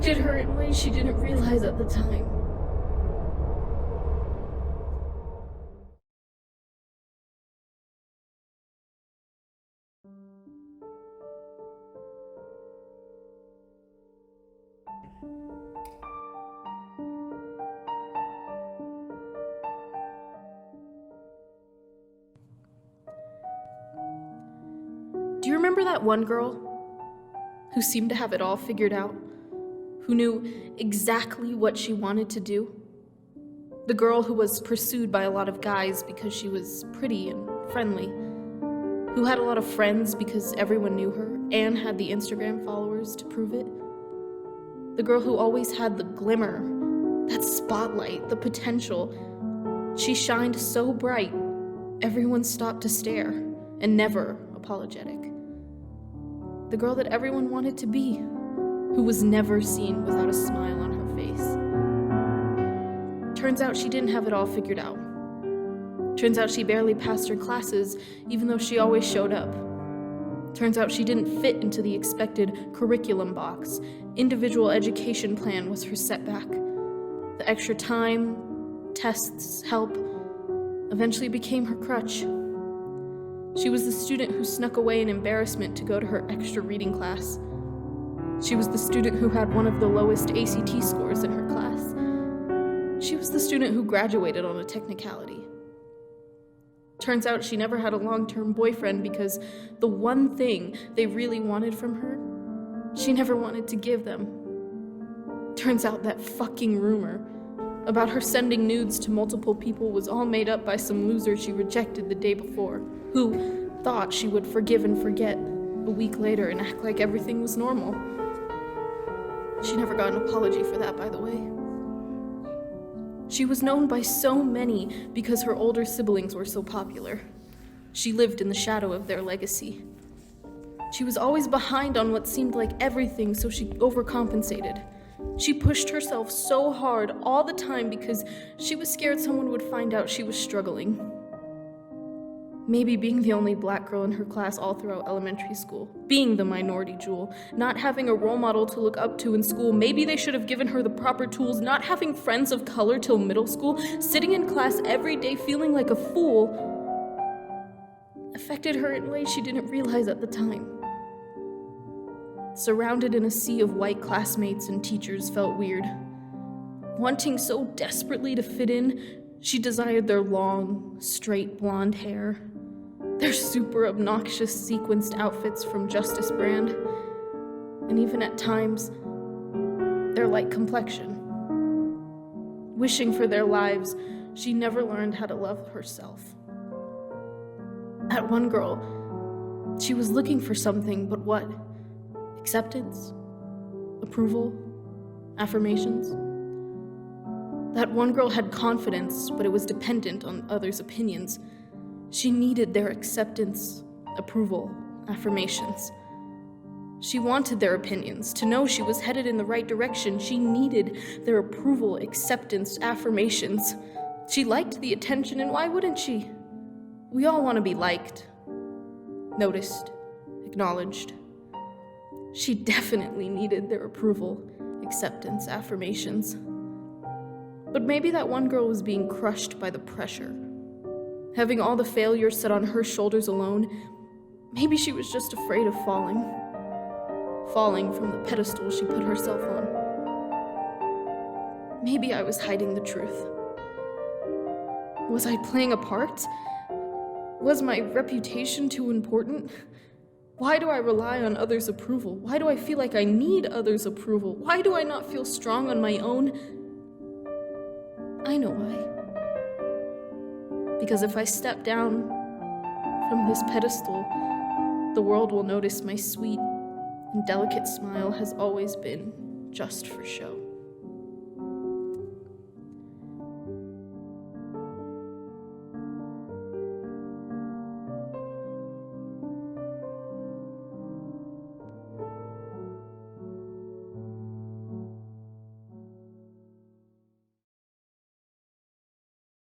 affected her in ways she didn't realize at the time. Do you remember that one girl who seemed to have it all figured out? Who knew exactly what she wanted to do? The girl who was pursued by a lot of guys because she was pretty and friendly. Who had a lot of friends because everyone knew her and had the Instagram followers to prove it. The girl who always had the glimmer, that spotlight, the potential. She shined so bright, everyone stopped to stare, and never apologetic. The girl that everyone wanted to be, who was never seen without a smile on her face. Turns out she didn't have it all figured out. Turns out she barely passed her classes, even though she always showed up. Turns out she didn't fit into the expected curriculum box. Individual education plan was her setback. The extra time, tests, help, eventually became her crutch. She was the student who snuck away in embarrassment to go to her extra reading class. She was the student who had one of the lowest ACT scores in her class. She was the student who graduated on a technicality. Turns out she never had a long-term boyfriend because the one thing they really wanted from her, she never wanted to give them. Turns out that fucking rumor about her sending nudes to multiple people was all made up by some loser she rejected the day before, who thought she would forgive and forget a week later and act like everything was normal. She never got an apology for that, by the way. She was known by so many because her older siblings were so popular. She lived in the shadow of their legacy. She was always behind on what seemed like everything, so she overcompensated. She pushed herself so hard all the time because she was scared someone would find out she was struggling. Maybe being the only black girl in her class all throughout elementary school, being the minority jewel, not having a role model to look up to in school, maybe they should have given her the proper tools, not having friends of color till middle school, sitting in class every day feeling like a fool, affected her in ways she didn't realize at the time. Surrounded in a sea of white classmates and teachers felt weird. Wanting so desperately to fit in, she desired their long, straight blonde hair, their super obnoxious sequenced outfits from Justice Brand, and even at times, their light complexion. Wishing for their lives, she never learned how to love herself. That one girl, she was looking for something, but what? Acceptance? Approval? Affirmations? That one girl had confidence, but it was dependent on others' opinions. She needed their acceptance, approval, affirmations. She wanted their opinions, to know she was headed in the right direction. She needed their approval, acceptance, affirmations. She liked the attention, and why wouldn't she? We all want to be liked, noticed, acknowledged. She definitely needed their approval, acceptance, affirmations. But maybe that one girl was being crushed by the pressure. Having all the failure set on her shoulders alone, maybe she was just afraid of falling. Falling from the pedestal she put herself on. Maybe I was hiding the truth. Was I playing a part? Was my reputation too important? Why do I rely on others' approval? Why do I feel like I need others' approval? Why do I not feel strong on my own? I know why. Because if I step down from this pedestal, the world will notice my sweet and delicate smile has always been just for show.